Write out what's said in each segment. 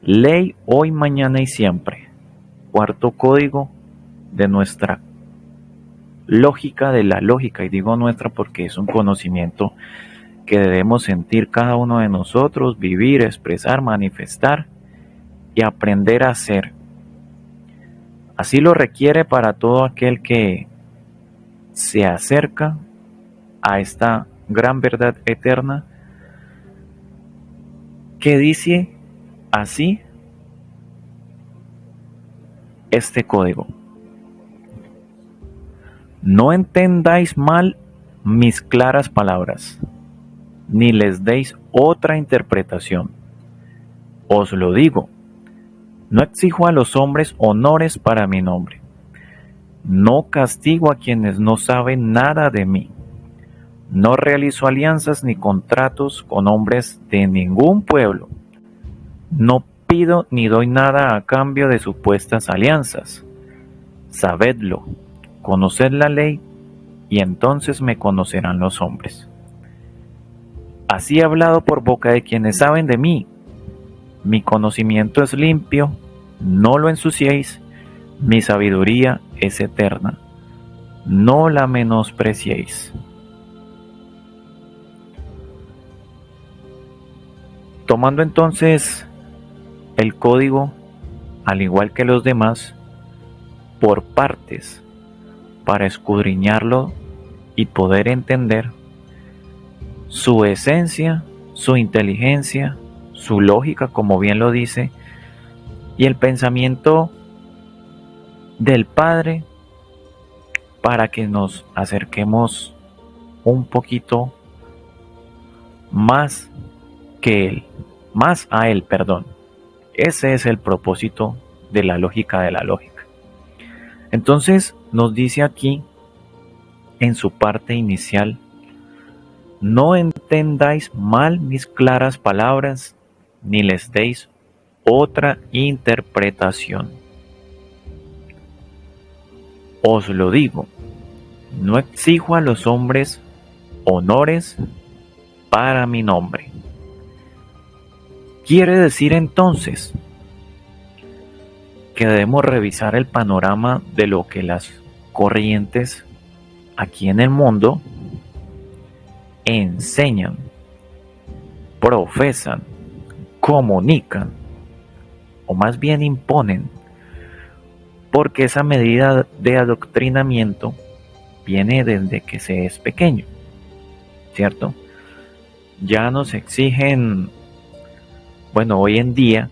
Ley hoy, mañana y siempre. Cuarto código de nuestra lógica de la lógica, y digo nuestra porque es un conocimiento que debemos sentir cada uno de nosotros, vivir, expresar, manifestar y aprender a hacer. Así lo requiere para todo aquel que se acerca a esta gran verdad eterna que dice así este código. No entendáis mal mis claras palabras, ni les deis otra interpretación. Os lo digo, no exijo a los hombres honores para mi nombre. No castigo a quienes no saben nada de mí. No realizo alianzas ni contratos con hombres de ningún pueblo. No pido ni doy nada a cambio de supuestas alianzas. Sabedlo, conoced la ley, y entonces me conocerán los hombres. Así he hablado por boca de quienes saben de mí. Mi conocimiento es limpio, no lo ensuciéis. Mi sabiduría es eterna, no la menospreciéis. Tomando entonces el código, al igual que los demás, por partes, para escudriñarlo y poder entender su esencia, su inteligencia, su lógica, como bien lo dice, y el pensamiento del Padre, para que nos acerquemos un poquito más que Él, más a Él, perdón. Ese es el propósito de la lógica de la lógica. Entonces nos dice aquí, en su parte inicial, no entendáis mal mis claras palabras, ni les deis otra interpretación. Os lo digo, no exijo a los hombres honores para mi nombre. Quiere decir entonces que debemos revisar el panorama de lo que las corrientes aquí en el mundo enseñan, profesan, comunican, o más bien imponen, porque esa medida de adoctrinamiento viene desde que se es pequeño, ¿cierto? Ya nos exigen, bueno, hoy en día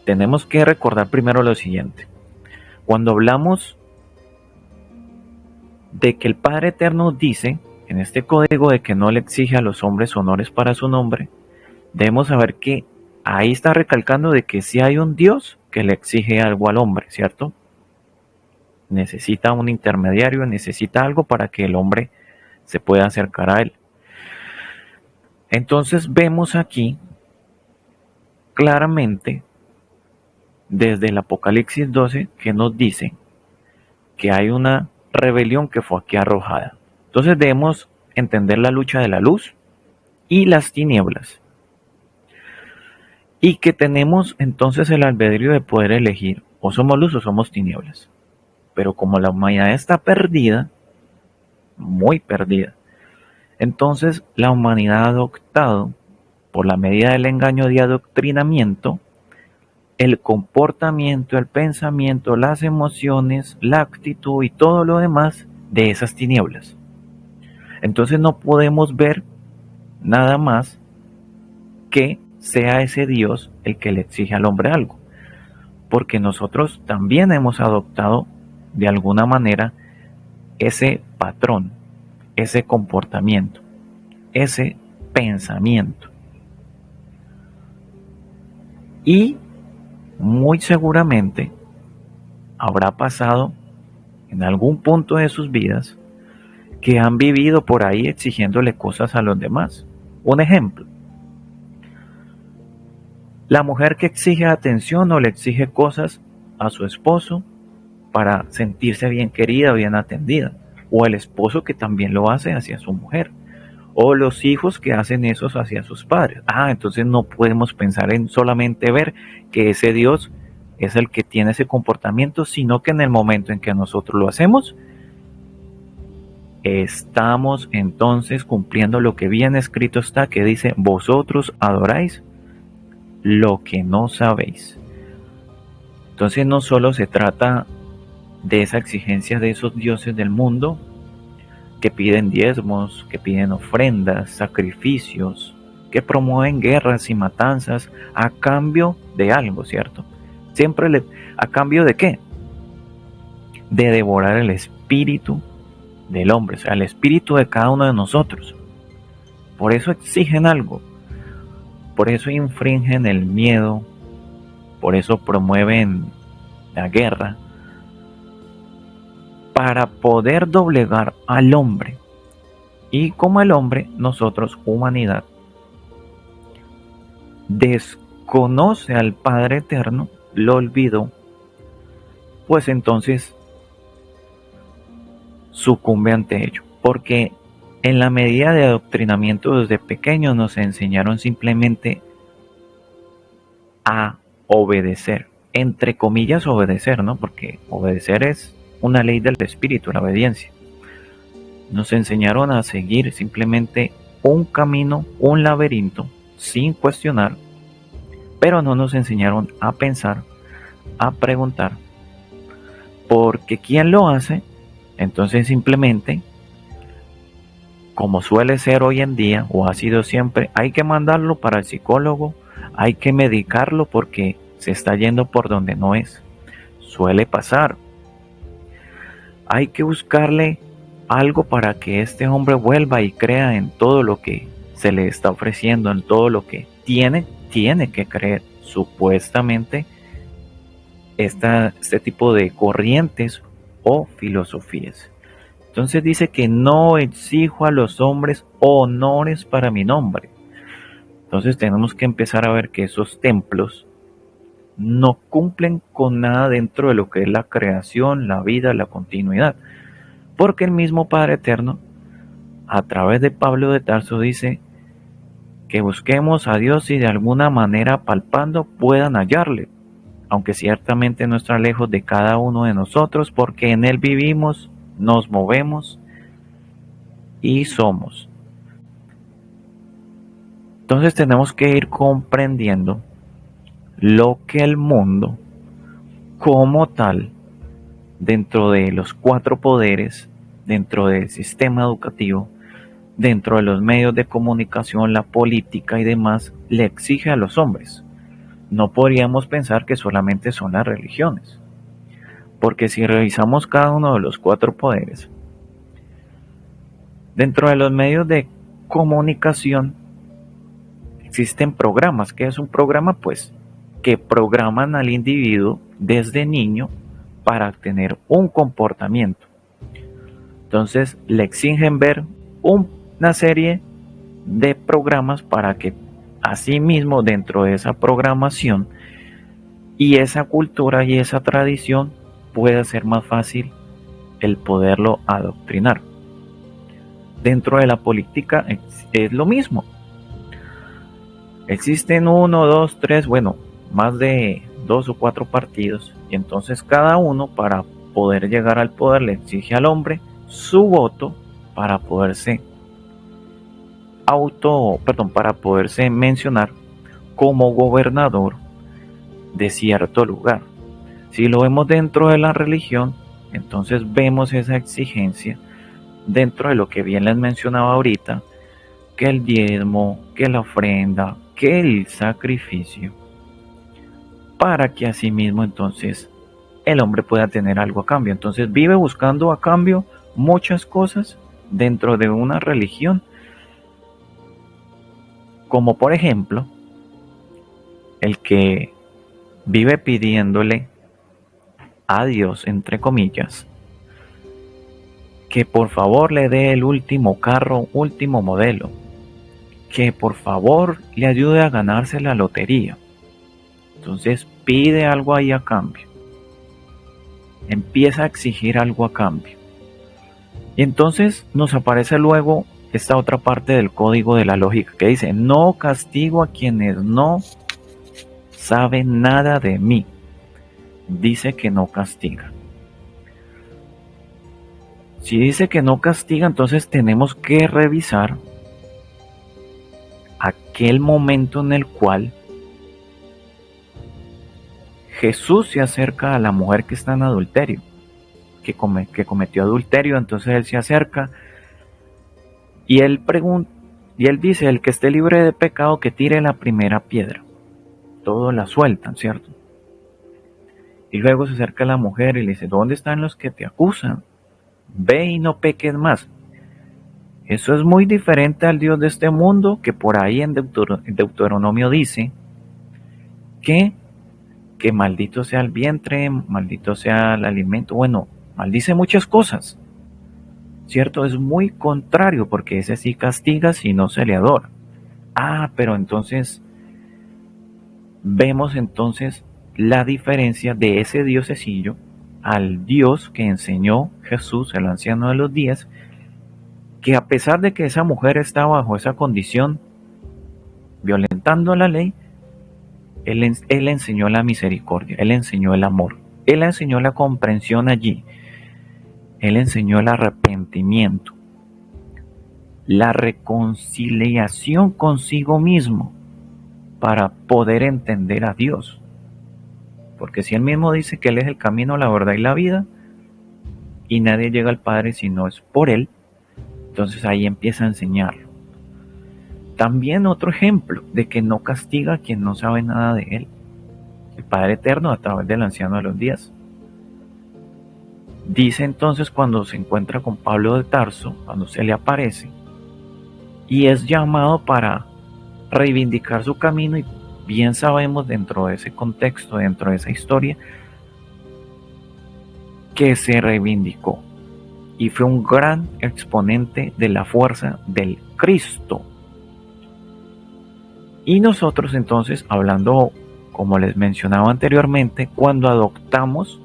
tenemos que recordar primero lo siguiente. Cuando hablamos de que el Padre Eterno dice en este código de que no le exige a los hombres honores para su nombre, debemos saber que ahí está recalcando de que sí hay un Dios que le exige algo al hombre, ¿cierto? Necesita un intermediario, necesita algo para que el hombre se pueda acercar a él. Entonces vemos aquí claramente desde el Apocalipsis 12 que nos dice que hay una rebelión que fue aquí arrojada. Entonces debemos entender la lucha de la luz y las tinieblas. Y que tenemos entonces el albedrío de poder elegir o somos luz o somos tinieblas. Pero como la humanidad está perdida, muy perdida, entonces la humanidad ha adoptado, por la medida del engaño de adoctrinamiento, el comportamiento, el pensamiento, las emociones, la actitud y todo lo demás de esas tinieblas. Entonces no podemos ver nada más que sea ese Dios el que le exige al hombre algo, porque nosotros también hemos adoptado de alguna manera ese patrón, ese comportamiento, ese pensamiento. Y muy seguramente habrá pasado en algún punto de sus vidas que han vivido por ahí exigiéndole cosas a los demás. Un ejemplo, la mujer que exige atención o le exige cosas a su esposo para sentirse bien querida, bien atendida, o el esposo que también lo hace hacia su mujer, O los hijos que hacen eso hacia sus padres. Entonces no podemos pensar en solamente ver que ese Dios es el que tiene ese comportamiento, sino que en el momento en que nosotros lo hacemos, estamos entonces cumpliendo lo que bien escrito está, que dice: vosotros adoráis lo que no sabéis. Entonces no solo se trata de esa exigencia de esos dioses del mundo que piden diezmos, que piden ofrendas, sacrificios, que promueven guerras y matanzas a cambio de algo, ¿cierto? ¿A cambio de qué? De devorar el espíritu del hombre, o sea, el espíritu de cada uno de nosotros. Por eso exigen algo, por eso infringen el miedo, por eso promueven la guerra, para poder doblegar al hombre. Y como el hombre, nosotros, humanidad, desconoce al Padre Eterno, lo olvidó, pues entonces sucumbe ante ello. Porque en la medida de adoctrinamiento desde pequeños nos enseñaron simplemente a obedecer, entre comillas obedecer, ¿no? Porque obedecer es una ley del espíritu, la obediencia. Nos enseñaron a seguir simplemente un camino, un laberinto, sin cuestionar, pero no nos enseñaron a pensar, a preguntar, porque ¿quién lo hace? Entonces simplemente, como suele ser hoy en día, o ha sido siempre, hay que mandarlo para el psicólogo, hay que medicarlo porque se está yendo por donde no es. Suele pasar. Hay que buscarle algo para que este hombre vuelva y crea en todo lo que se le está ofreciendo, en todo lo que tiene que creer. Supuestamente este tipo de corrientes o filosofías. Entonces dice que no exijo a los hombres honores para mi nombre. Entonces tenemos que empezar a ver que esos templos no cumplen con nada dentro de lo que es la creación, la vida, la continuidad. Porque el mismo Padre Eterno, a través de Pablo de Tarso, dice que busquemos a Dios y de alguna manera palpando puedan hallarle, aunque ciertamente no está lejos de cada uno de nosotros, porque en Él vivimos, nos movemos y somos. Entonces tenemos que ir comprendiendo lo que el mundo como tal, dentro de los 4 poderes, dentro del sistema educativo, dentro de los medios de comunicación, la política y demás, le exige a los hombres. No podríamos pensar que solamente son las religiones, porque si revisamos cada uno de los 4 poderes, dentro de los medios de comunicación existen programas. ¿Qué es un programa? Pues que programan al individuo desde niño para tener un comportamiento. Entonces le exigen ver una serie de programas para que asimismo dentro de esa programación y esa cultura y esa tradición pueda ser más fácil el poderlo adoctrinar. Dentro de la política es lo mismo. Existen 1, 2, 3, más de 2 o 4 partidos, y entonces cada uno, para poder llegar al poder, le exige al hombre su voto para poderse para poderse mencionar como gobernador de cierto lugar. Si lo vemos dentro de la religión, entonces vemos esa exigencia dentro de lo que bien les mencionaba ahorita, que el diezmo, que la ofrenda, que el sacrificio, para que asimismo entonces el hombre pueda tener algo a cambio. Entonces vive buscando a cambio muchas cosas dentro de una religión, como por ejemplo el que vive pidiéndole a Dios, entre comillas, que por favor le dé el último carro, último modelo, que por favor le ayude a ganarse la lotería. Entonces pide algo ahí a cambio, empieza a exigir algo a cambio, y entonces nos aparece luego esta otra parte del código de la lógica que dice, no castigo a quienes no saben nada de mí. Dice que no castiga. Si dice que no castiga, entonces tenemos que revisar aquel momento en el cual Jesús se acerca a la mujer que está en adulterio, que cometió adulterio. Entonces él se acerca y él pregunta, y él dice, el que esté libre de pecado que tire la primera piedra. Todos la sueltan, ¿cierto? Y luego se acerca a la mujer y le dice, ¿dónde están los que te acusan? Ve y no peques más. Eso es muy diferente al Dios de este mundo, que por ahí en Deuteronomio dice que maldito sea el vientre, maldito sea el alimento. Bueno, maldice muchas cosas, ¿cierto? Es muy contrario, porque ese sí castiga si no se le adora. Pero entonces vemos entonces la diferencia de ese diosesillo al Dios que enseñó Jesús, el anciano de los días, que a pesar de que esa mujer está bajo esa condición, violentando la ley, él enseñó la misericordia, él enseñó el amor, él enseñó la comprensión allí, él enseñó el arrepentimiento, la reconciliación consigo mismo para poder entender a Dios. Porque si él mismo dice que él es el camino, la verdad y la vida, y nadie llega al Padre si no es por él, entonces ahí empieza a enseñarlo. También otro ejemplo de que no castiga a quien no sabe nada de él. El Padre Eterno a través del anciano de los días. Dice entonces cuando se encuentra con Pablo de Tarso, cuando se le aparece, y es llamado para reivindicar su camino, y bien sabemos dentro de ese contexto, dentro de esa historia, que se reivindicó y fue un gran exponente de la fuerza del Cristo. Y nosotros entonces, hablando, como les mencionaba anteriormente, cuando adoptamos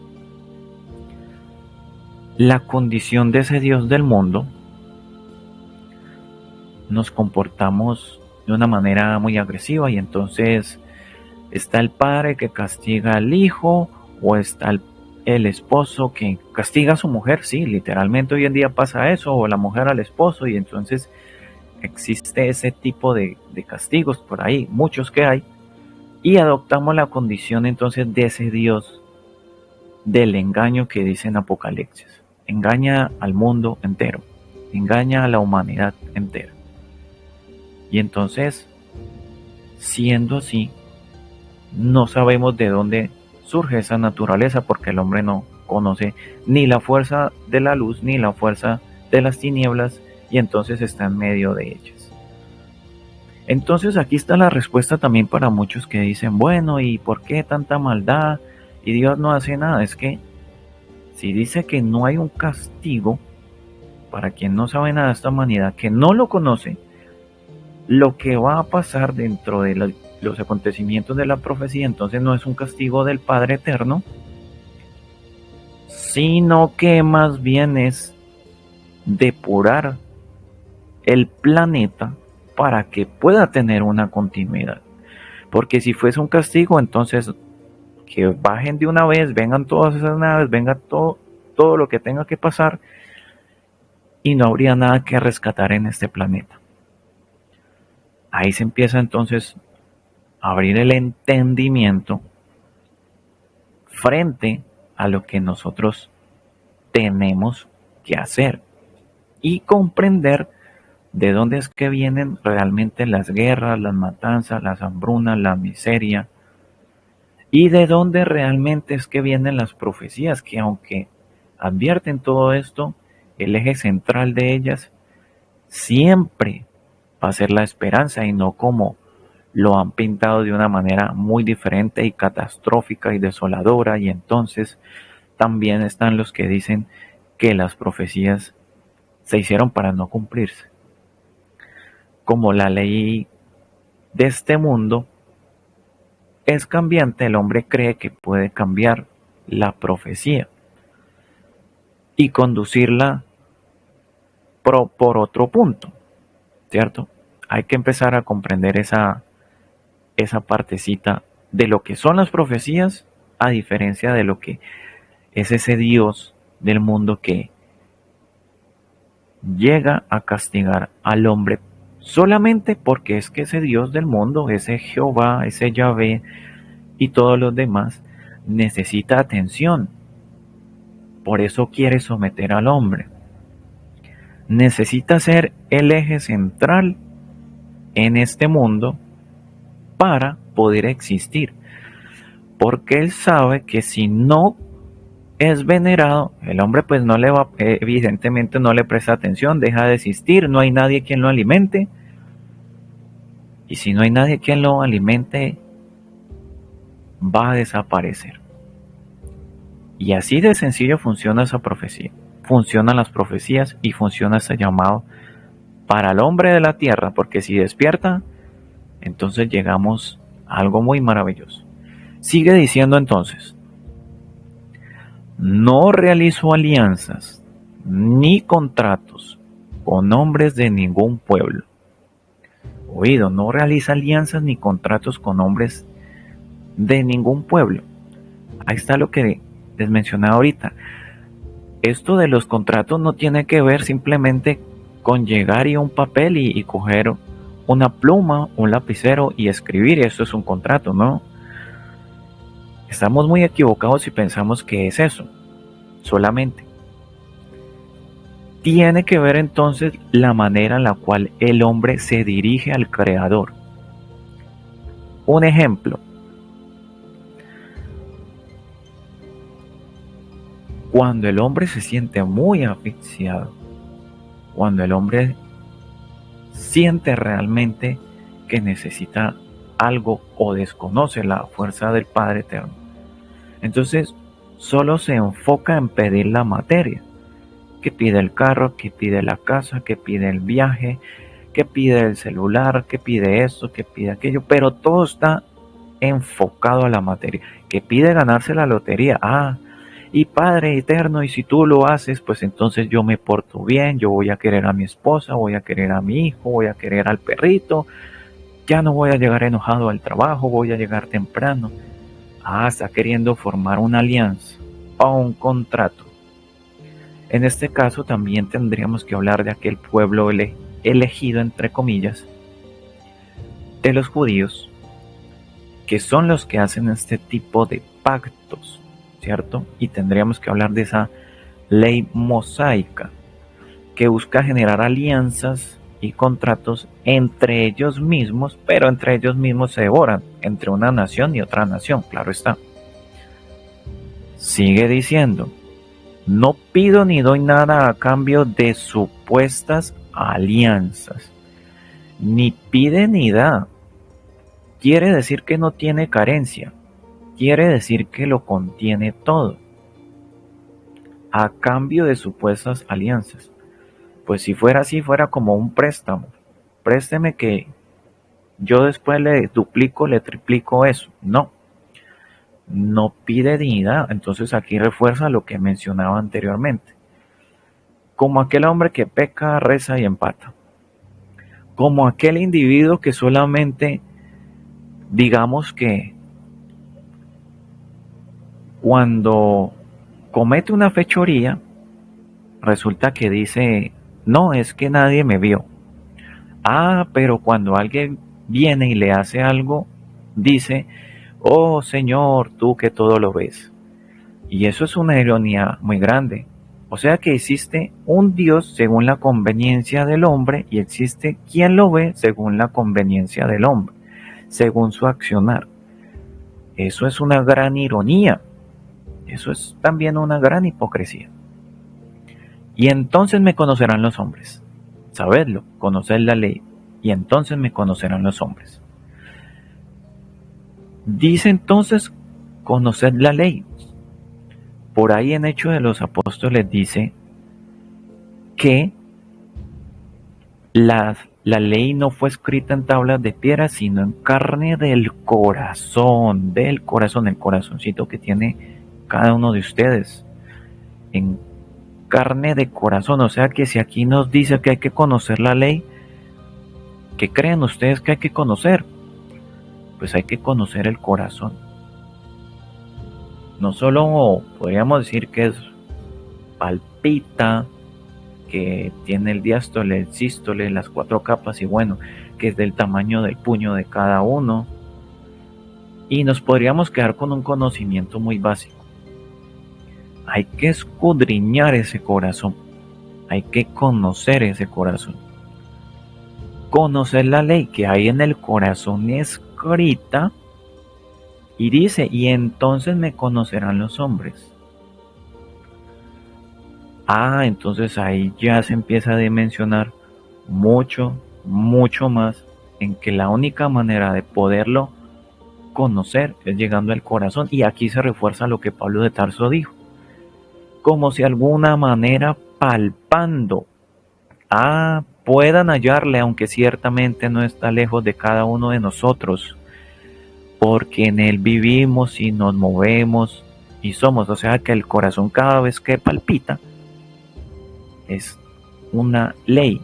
la condición de ese Dios del mundo, nos comportamos de una manera muy agresiva, y entonces está el padre que castiga al hijo, o está el esposo que castiga a su mujer. Sí, literalmente hoy en día pasa eso, o la mujer al esposo, y entonces existe ese tipo de castigos por ahí, muchos que hay, y adoptamos la condición entonces de ese Dios del engaño que dice en Apocalipsis. Engaña al mundo entero, engaña a la humanidad entera. Y entonces, siendo así, no sabemos de dónde surge esa naturaleza, porque el hombre no conoce ni la fuerza de la luz ni la fuerza de las tinieblas, y entonces está en medio de ellas. Entonces aquí está la respuesta también para muchos que dicen, bueno, ¿y por qué tanta maldad? Y Dios no hace nada. Es que si dice que no hay un castigo para quien no sabe nada de esta humanidad, que no lo conoce, lo que va a pasar dentro de los acontecimientos de la profecía, entonces no es un castigo del Padre Eterno, sino que más bien es depurar el planeta para que pueda tener una continuidad. Porque si fuese un castigo, entonces que bajen de una vez, vengan todas esas naves, venga todo lo que tenga que pasar, y no habría nada que rescatar en este planeta. Ahí se empieza entonces a abrir el entendimiento frente a lo que nosotros tenemos que hacer y comprender de dónde es que vienen realmente las guerras, las matanzas, las hambrunas, la miseria, y de dónde realmente es que vienen las profecías, que aunque advierten todo esto, el eje central de ellas siempre va a ser la esperanza, y no como lo han pintado de una manera muy diferente y catastrófica y desoladora. Y entonces también están los que dicen que las profecías se hicieron para no cumplirse. Como la ley de este mundo es cambiante, el hombre cree que puede cambiar la profecía y conducirla por otro punto. ¿cierto? Hay que empezar a comprender esa partecita de lo que son las profecías, a diferencia de lo que es ese Dios del mundo que llega a castigar al hombre solamente porque es que ese Dios del mundo, ese Jehová, ese Yahvé y todos los demás necesita atención. Por eso quiere someter al hombre. Necesita ser el eje central en este mundo para poder existir. Porque él sabe que si no es venerado, el hombre pues no le va, evidentemente no le presta atención, deja de existir, no hay nadie quien lo alimente. Y si no hay nadie quien lo alimente, va a desaparecer. Y así de sencillo funciona esa profecía. Funcionan las profecías y funciona ese llamado para el hombre de la tierra, porque si despierta, entonces llegamos a algo muy maravilloso. Sigue diciendo entonces, no realizo alianzas ni contratos con hombres de ningún pueblo. Oído, no realiza alianzas ni contratos con hombres de ningún pueblo. Ahí está lo que les mencionaba ahorita. Esto de los contratos no tiene que ver simplemente con llegar y un papel y coger una pluma, un lapicero y escribir. Eso es un contrato, ¿no? Estamos muy equivocados si pensamos que es eso, solamente. Tiene que ver entonces la manera en la cual el hombre se dirige al Creador. Un ejemplo. Cuando el hombre se siente muy asfixiado, cuando el hombre siente realmente que necesita algo o desconoce la fuerza del Padre Eterno, entonces solo se enfoca en pedir la materia, que pide el carro, que pide la casa, que pide el viaje, que pide el celular, que pide esto, que pide aquello, pero todo está enfocado a la materia, que pide ganarse la lotería. Y Padre eterno, y si tú lo haces, pues entonces yo me porto bien, yo voy a querer a mi esposa, voy a querer a mi hijo, voy a querer al perrito, ya no voy a llegar enojado al trabajo, voy a llegar temprano. Está queriendo formar una alianza o un contrato. En este caso también tendríamos que hablar de aquel pueblo elegido, entre comillas, de los judíos, que son los que hacen este tipo de pactos, ¿cierto? Y tendríamos que hablar de esa ley mosaica que busca generar alianzas y contratos entre ellos mismos, pero entre ellos mismos se devoran, entre una nación y otra nación, claro está. Sigue diciendo, no pido ni doy nada a cambio de supuestas alianzas, ni pide ni da. Quiere decir que no tiene carencia, quiere decir que lo contiene todo, a cambio de supuestas alianzas. Pues si fuera así, fuera como un préstamo. Présteme que yo después le duplico, le triplico eso. No, no pide dignidad. Entonces aquí refuerza lo que mencionaba anteriormente. Como aquel hombre que peca, reza y empata. Como aquel individuo que solamente, digamos que cuando comete una fechoría, resulta que dice, no, es que nadie me vio. Pero cuando alguien viene y le hace algo, dice, oh Señor, tú que todo lo ves. Y eso es una ironía muy grande. O sea que existe un Dios según la conveniencia del hombre y existe quien lo ve según la conveniencia del hombre, según su accionar. Eso es una gran ironía. Eso es también una gran hipocresía. Y entonces me conocerán los hombres. Sabedlo, conoced la ley, y entonces me conocerán los hombres. Dice entonces, conoced la ley. Por ahí en Hechos de los Apóstoles dice que la ley no fue escrita en tablas de piedra, sino en carne del corazón, el corazoncito que tiene cada uno de ustedes, en carne de corazón. O sea que si aquí nos dice que hay que conocer la ley, ¿Qué creen ustedes que hay que conocer? Pues hay que conocer el corazón. No solo podríamos decir que es palpita, que tiene el diástole, el sístole, las 4 capas y bueno, que es del tamaño del puño de cada uno. Y nos podríamos quedar con un conocimiento muy básico. Hay que escudriñar ese corazón. Hay que conocer ese corazón. Conocer la ley que hay en el corazón escrita. Y dice, y entonces me conocerán los hombres. Entonces ahí ya se empieza a dimensionar mucho, mucho más en que la única manera de poderlo conocer es llegando al corazón. Y aquí se refuerza lo que Pablo de Tarso dijo. Como si de alguna manera palpando, puedan hallarle, aunque ciertamente no está lejos de cada uno de nosotros, porque en él vivimos y nos movemos y somos. O sea que el corazón cada vez que palpita es una ley.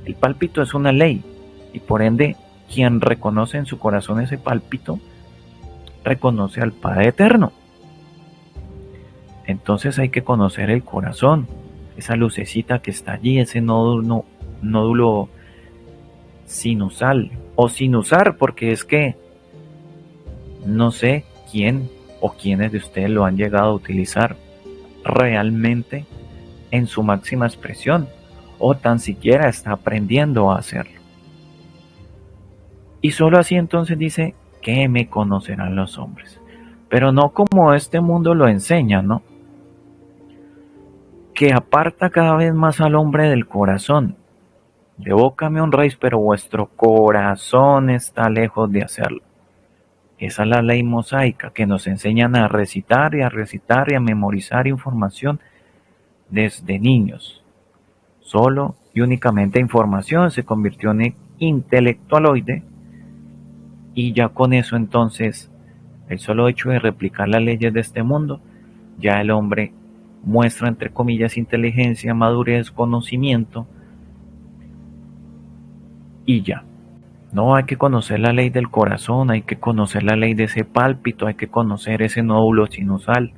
El pálpito es una ley y por ende quien reconoce en su corazón ese pálpito reconoce al Padre Eterno. Entonces hay que conocer el corazón, esa lucecita que está allí, ese nódulo sinusal o sinusar, porque es que no sé quién o quiénes de ustedes lo han llegado a utilizar realmente en su máxima expresión o tan siquiera está aprendiendo a hacerlo. Y solo así entonces dice que me conocerán los hombres, pero no como este mundo lo enseña, ¿no? Que aparta cada vez más al hombre del corazón. De boca me honráis, pero vuestro corazón está lejos de hacerlo. Esa es la ley mosaica que nos enseñan a recitar y a memorizar información desde niños. Solo y únicamente información se convirtió en intelectualoide y ya con eso entonces el solo hecho de replicar las leyes de este mundo, ya el hombre muestra entre comillas inteligencia, madurez, conocimiento y ya. No, hay que conocer la ley del corazón, hay que conocer la ley de ese pálpito, hay que conocer ese nódulo sinusal.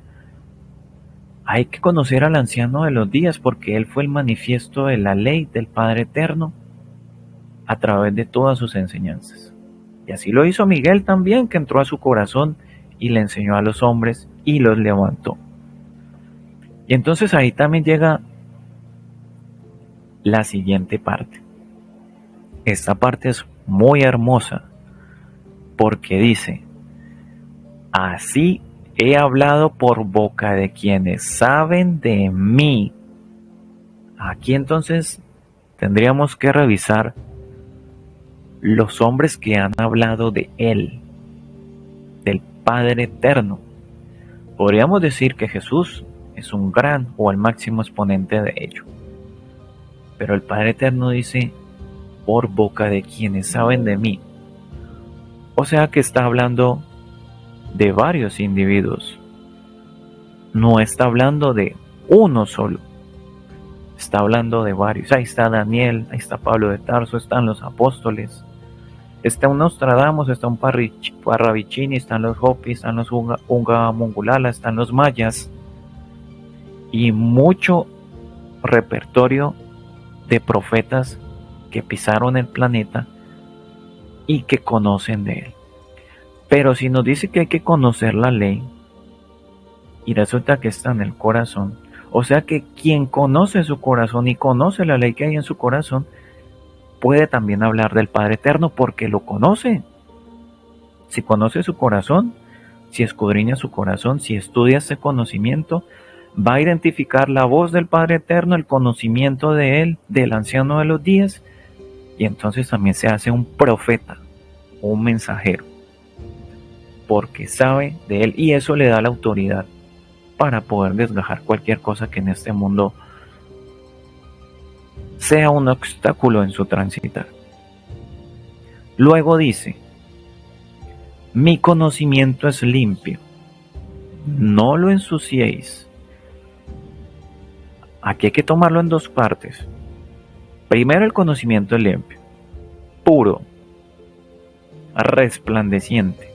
Hay que conocer al anciano de los días porque él fue el manifiesto de la ley del Padre Eterno a través de todas sus enseñanzas. Y así lo hizo Miguel también, que entró a su corazón y le enseñó a los hombres y los levantó. Y entonces ahí también llega la siguiente parte. Esta parte es muy hermosa porque dice, así he hablado por boca de quienes saben de mí. Aquí entonces tendríamos que revisar los hombres que han hablado de él, del Padre Eterno. Podríamos decir que Jesús es un gran o el máximo exponente de ello. Pero el Padre Eterno dice, por boca de quienes saben de mí. O sea que está hablando de varios individuos. No está hablando de uno solo. Está hablando de varios. Ahí está Daniel, ahí está Pablo de Tarso, están los apóstoles. Está un Nostradamus, está un Parravicini, están los Hopi, están los Unga Mongulala, están los mayas. Y mucho repertorio de profetas que pisaron el planeta y que conocen de él. Pero si nos dice que hay que conocer la ley y resulta que está en el corazón, o sea que quien conoce su corazón y conoce la ley que hay en su corazón puede también hablar del Padre Eterno porque lo conoce. Si conoce su corazón, si escudriña su corazón, si estudia ese conocimiento, va a identificar la voz del Padre Eterno, el conocimiento de él, del anciano de los días, y entonces también se hace un profeta, un mensajero, porque sabe de él y eso le da la autoridad para poder desgajar cualquier cosa que en este mundo sea un obstáculo en su transitar. Luego dice, mi conocimiento es limpio, no lo ensuciéis. Aquí hay que tomarlo en dos partes. Primero, el conocimiento es limpio. puro, resplandeciente.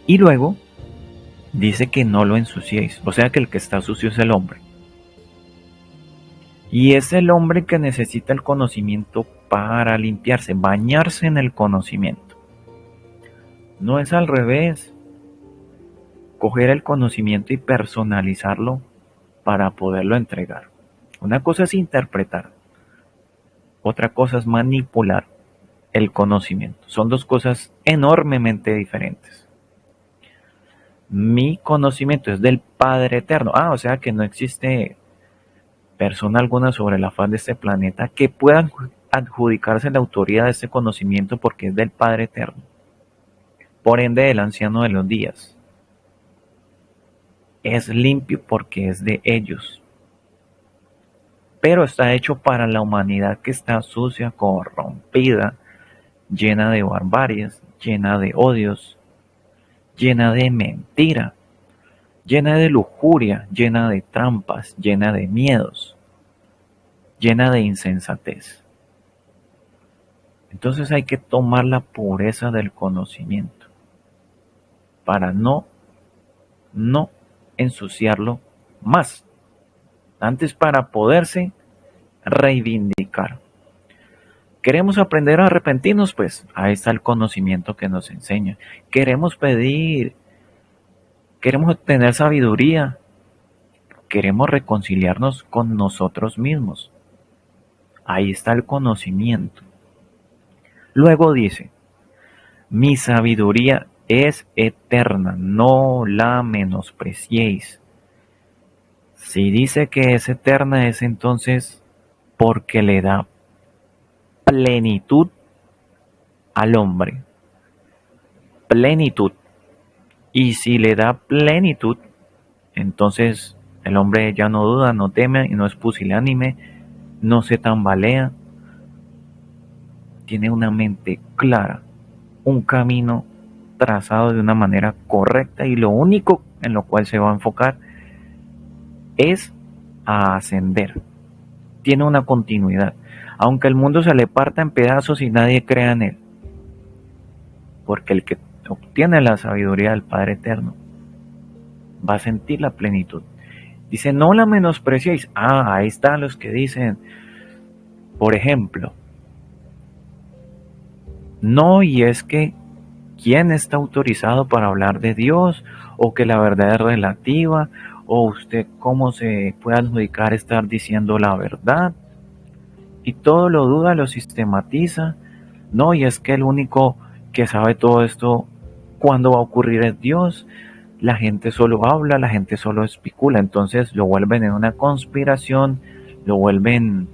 Y luego dice que no lo ensuciéis, o sea que el que está sucio es el hombre. Y es el hombre que necesita el conocimiento para limpiarse, bañarse en el conocimiento. No es al revés, coger el conocimiento y personalizarlo para poderlo entregar. Una cosa es interpretar, otra cosa es manipular el conocimiento. Son dos cosas enormemente diferentes. Mi conocimiento es del Padre Eterno. O sea que no existe persona alguna sobre la faz de este planeta que pueda adjudicarse la autoridad de este conocimiento porque es del Padre Eterno. Por ende, del anciano de los días. Es limpio porque es de ellos. Pero está hecho para la humanidad que está sucia, corrompida, llena de barbaries, llena de odios, llena de mentira, llena de lujuria, llena de trampas, llena de miedos, llena de insensatez. Entonces hay que tomar la pureza del conocimiento para no ensuciarlo más. Antes, para poderse reivindicar. ¿Queremos aprender a arrepentirnos? Pues ahí está el conocimiento que nos enseña. Queremos obtener sabiduría, queremos reconciliarnos con nosotros mismos. Ahí está el conocimiento. Luego dice, mi sabiduría es eterna, no la menospreciéis. Si dice que es eterna, es entonces porque le da plenitud al hombre. Plenitud. Y si le da plenitud, entonces el hombre ya no duda, no teme y no es pusilánime, no se tambalea. Tiene una mente clara, un camino trazado de una manera correcta y lo único en lo cual se va a enfocar es a ascender. Tiene una continuidad, aunque el mundo se le parta en pedazos y nadie crea en él, porque el que obtiene la sabiduría del Padre Eterno va a sentir la plenitud. Dice, no la menospreciéis. Ahí están los que dicen, por ejemplo, no, y es que ¿quién está autorizado para hablar de Dios? O que la verdad es relativa, o usted cómo se puede adjudicar estar diciendo la verdad. Y todo lo duda, lo sistematiza. No, y es que el único que sabe todo esto, cuándo va a ocurrir, es Dios. La gente solo habla, la gente solo especula, entonces lo vuelven en una conspiración, se vuelven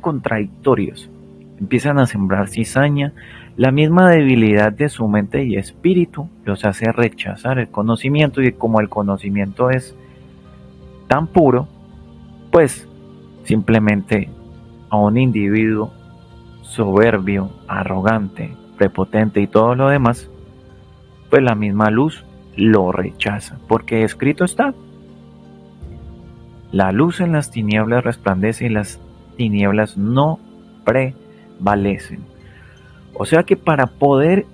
contradictorios, empiezan a sembrar cizaña. La misma debilidad de su mente y espíritu los hace rechazar el conocimiento, y como el conocimiento es tan puro, pues simplemente a un individuo soberbio, arrogante, prepotente y todo lo demás, pues la misma luz lo rechaza, porque escrito está, la luz en las tinieblas resplandece y las tinieblas no prevalecen. O sea que para poder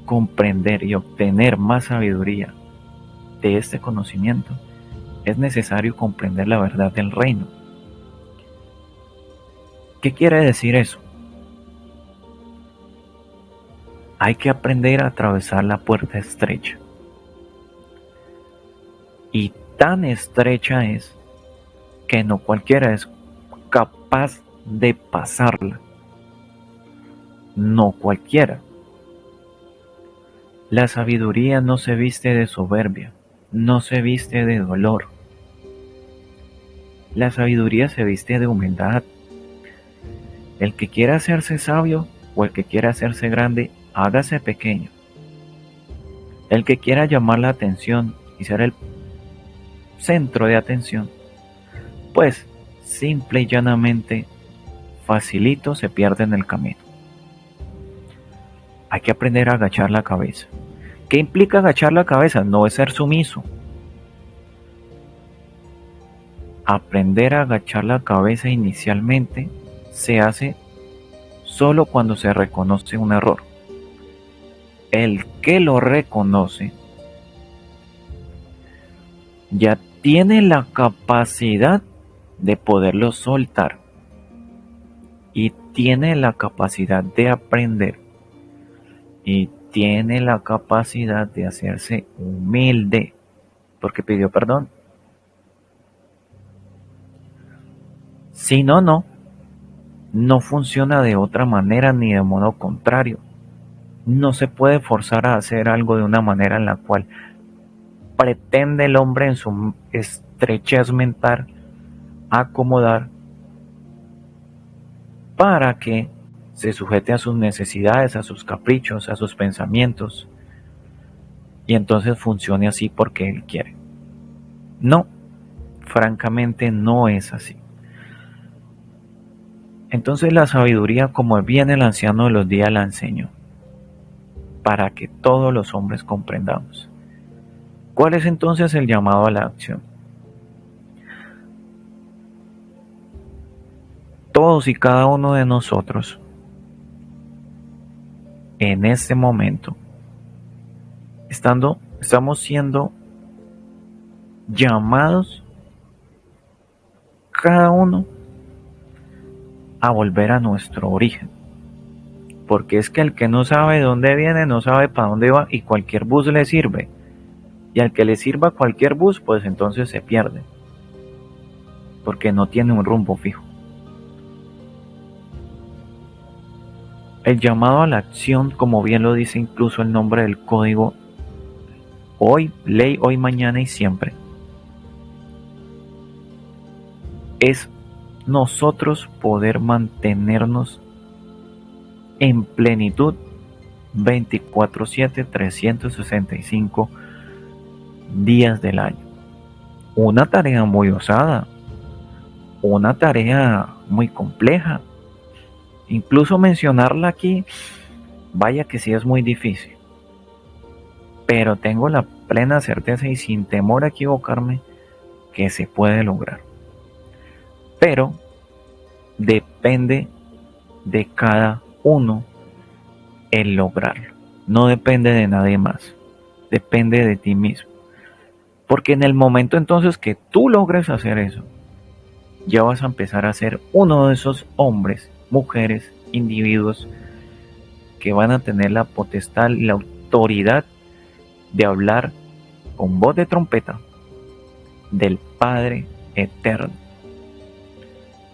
comprender y obtener más sabiduría de este conocimiento, es necesario comprender la verdad del reino. ¿Qué quiere decir eso? Hay que aprender a atravesar la puerta estrecha. Y tan estrecha es que no cualquiera es capaz de pasarla. No cualquiera. La sabiduría no se viste de soberbia, no se viste de dolor. La sabiduría se viste de humildad. El que quiera hacerse sabio o el que quiera hacerse grande, hágase pequeño. El que quiera llamar la atención y ser el centro de atención, pues simple y llanamente, facilito se pierde en el camino. Hay que aprender a agachar la cabeza. ¿Qué implica agachar la cabeza? No es ser sumiso. aprender a agachar la cabeza inicialmente se hace solo cuando se reconoce un error. El que lo reconoce ya tiene la capacidad de poderlo soltar y tiene la capacidad de aprender y tiene la capacidad de hacerse humilde porque pidió perdón. Si no, no funciona de otra manera ni de modo contrario. No se puede forzar a hacer algo de una manera en la cual pretende el hombre en su estrechez mental acomodar para que se sujete a sus necesidades, a sus caprichos, a sus pensamientos y entonces funcione así porque él quiere. No, francamente no es así. Entonces la sabiduría, como bien el anciano de los días la enseñó, para que todos los hombres comprendamos. ¿Cuál es entonces el llamado a la acción? Todos y cada uno de nosotros, en este momento, estamos siendo llamados cada uno a volver a nuestro origen. Porque es que el que no sabe de dónde viene, no sabe para dónde va y cualquier bus le sirve. Y al que le sirva cualquier bus, pues entonces se pierde. Porque no tiene un rumbo fijo. El llamado a la acción, como bien lo dice incluso el nombre del código, hoy, ley, hoy, mañana y siempre, es nosotros poder mantenernos en plenitud 24/7, 365 días del año. Una tarea muy osada, una tarea muy compleja. Incluso mencionarla aquí, vaya que sí es muy difícil. Pero tengo la plena certeza y sin temor a equivocarme que se puede lograr. Pero depende de cada uno el lograrlo. No depende de nadie más. Depende de ti mismo. Porque en el momento entonces que tú logres hacer eso, ya vas a empezar a ser uno de esos hombres, mujeres, individuos que van a tener la potestad y la autoridad de hablar con voz de trompeta del Padre Eterno.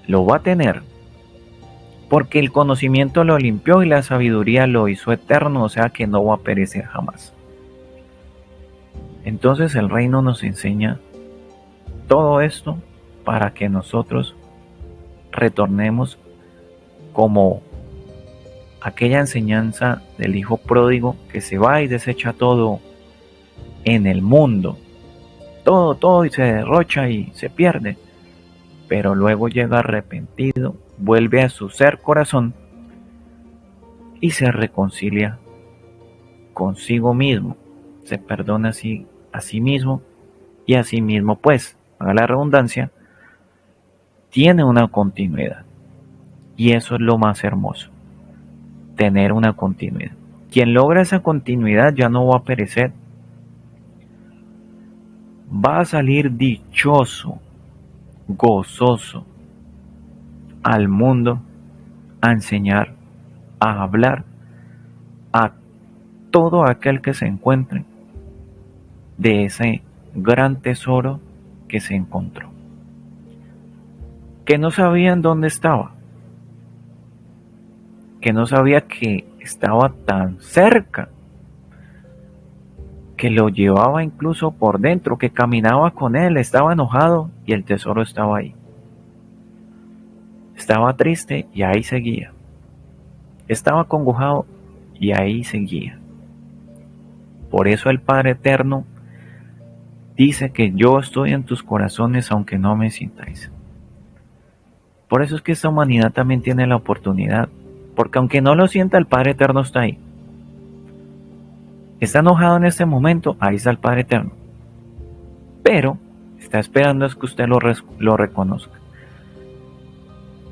Lo va a tener porque el conocimiento lo limpió y la sabiduría lo hizo eterno, o sea que no va a perecer jamás. Entonces el reino nos enseña todo esto para que nosotros retornemos como aquella enseñanza del hijo pródigo que se va y desecha todo en el mundo, todo y se derrocha y se pierde, pero luego llega arrepentido, vuelve a su ser corazón y se reconcilia consigo mismo, se perdona a sí mismo y a sí mismo, pues, haga la redundancia, tiene una continuidad y eso es lo más hermoso, tener una continuidad. Quien logra esa continuidad ya no va a perecer, va a salir dichoso, gozoso al mundo a enseñar, a hablar a todo aquel que se encuentre de ese gran tesoro que se encontró, que no sabían dónde estaba, que no sabía que estaba tan cerca, que lo llevaba incluso por dentro, que caminaba con él, estaba enojado y el tesoro estaba ahí. Estaba triste y ahí seguía. Estaba acongojado y ahí seguía. Por eso el Padre Eterno dice que yo estoy en tus corazones aunque no me sintáis. Por eso es que esta humanidad también tiene la oportunidad, porque aunque no lo sienta, el Padre Eterno está ahí. Está enojado en este momento, ahí está el Padre Eterno. Pero Está esperando es que usted lo reconozca.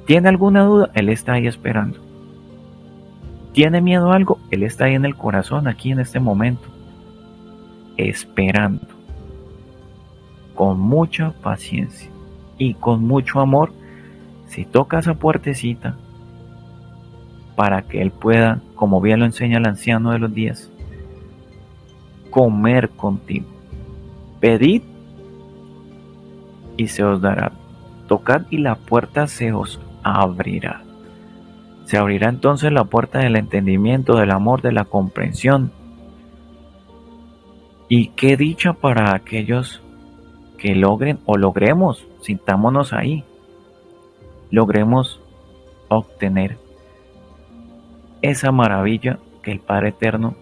¿Tiene alguna duda? Él está ahí esperando. ¿Tiene miedo a algo? Él está ahí en el corazón, aquí en este momento, esperando, con mucha paciencia y con mucho amor. Si toca esa puertecita, para que Él pueda, como bien lo enseña el anciano de los días, comer contigo. Pedid y se os dará. Tocad y la puerta se os abrirá. Se abrirá entonces la puerta del entendimiento, del amor, de la comprensión. Y qué dicha para aquellos que logren o logremos, sintámonos ahí, logremos obtener esa maravilla que el Padre Eterno,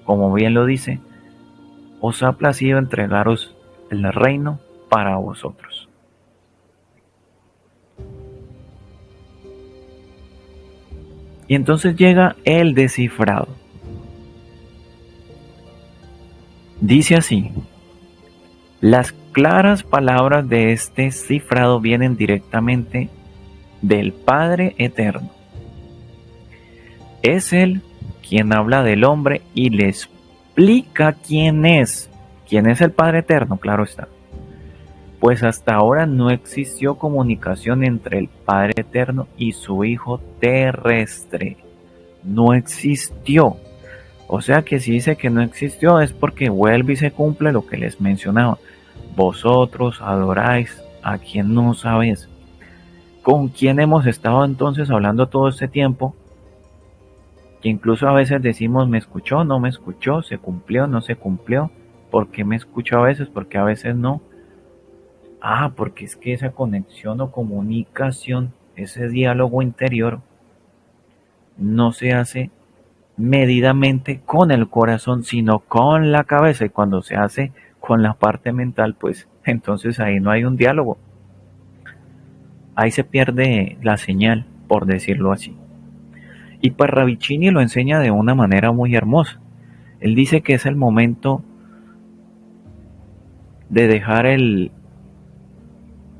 como bien lo dice, os ha placido entregaros el reino para vosotros. Y entonces llega el descifrado. Dice así: las claras palabras de este cifrado vienen directamente del Padre Eterno. Es Él quien habla del hombre y le explica quién es. ¿Quién es el Padre Eterno? Claro está. Pues hasta ahora no existió comunicación entre el Padre Eterno y su Hijo terrestre. No existió. O sea que si dice que no existió es porque vuelve y se cumple lo que les mencionaba. Vosotros adoráis a quien no sabéis. ¿Con quién hemos estado entonces hablando todo este tiempo? Que incluso a veces decimos, me escuchó, no me escuchó, se cumplió, no se cumplió. ¿Por qué me escucha a veces? ¿Por qué a veces no? Porque es que esa conexión o comunicación, ese diálogo interior, no se hace medidamente con el corazón, sino con la cabeza. Y cuando se hace con la parte mental, pues entonces ahí no hay un diálogo. Ahí se pierde la señal, por decirlo así. Y pues Ravicini lo enseña de una manera muy hermosa. Él dice que es el momento de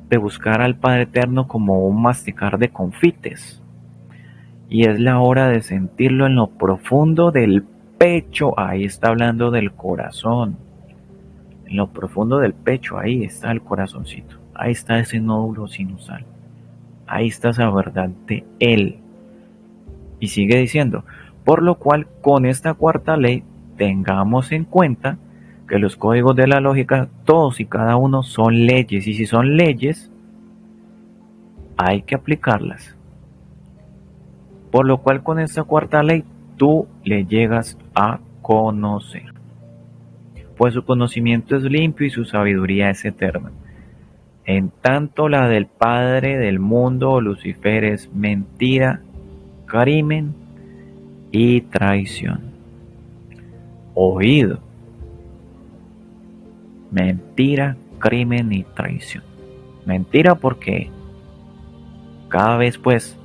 de buscar al Padre Eterno como un masticar de confites. Y es la hora de sentirlo en lo profundo del pecho. Ahí está hablando del corazón. En lo profundo del pecho, ahí está el corazoncito. Ahí está ese nódulo sinusal. Ahí está esa verdad de Él. Y sigue diciendo, por lo cual con esta cuarta ley tengamos en cuenta que los códigos de la lógica, todos y cada uno son leyes. Y si son leyes, hay que aplicarlas. Por lo cual con esta cuarta ley tú le llegas a conocer. Pues su conocimiento es limpio y su sabiduría es eterna. En tanto la del padre del mundo, Lucifer, es mentira, crimen y traición. Oído. Mentira, crimen y traición. Mentira porque cada vez pues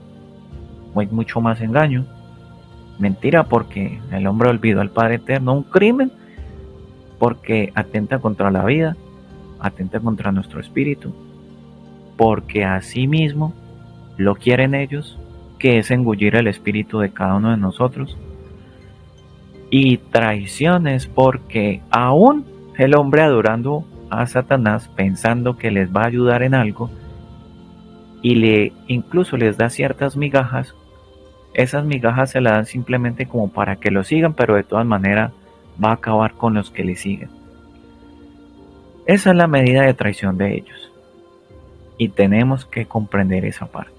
hay mucho más engaño. Mentira porque el hombre olvidó al Padre Eterno. Un crimen porque atenta contra la vida, atenta contra nuestro espíritu, porque así mismo lo quieren ellos, que es engullir el espíritu de cada uno de nosotros. Y traiciones porque aún el hombre adorando a Satanás, pensando que les va a ayudar en algo, y incluso les da ciertas migajas, esas migajas se las dan simplemente como para que lo sigan, pero de todas maneras va a acabar con los que le siguen. Esa es la medida de traición de ellos. Y tenemos que comprender esa parte.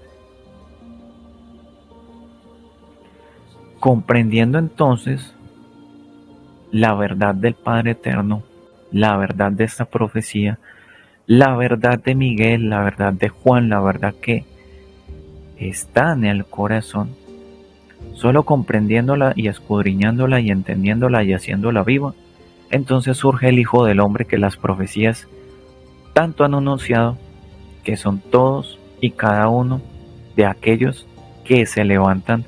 Comprendiendo entonces la verdad del Padre Eterno, la verdad de esta profecía, la verdad de Miguel, la verdad de Juan, la verdad que está en el corazón, solo comprendiéndola y escudriñándola y entendiéndola y haciéndola viva, entonces surge el Hijo del Hombre que las profecías tanto han anunciado, que son todos y cada uno de aquellos que se levantan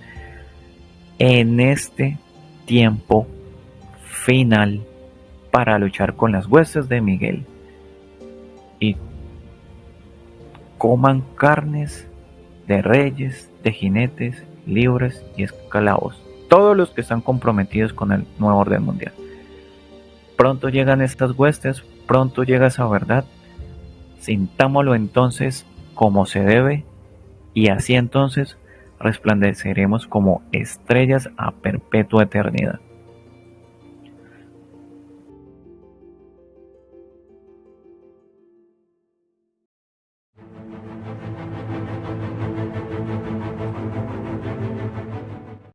en este tiempo final para luchar con las huestes de Miguel y coman carnes de reyes, de jinetes, libres y esclavos, todos los que están comprometidos con el nuevo orden mundial. Pronto llegan estas huestes, pronto llega esa verdad, sintámoslo entonces como se debe, y así entonces resplandeceremos como estrellas a perpetua eternidad.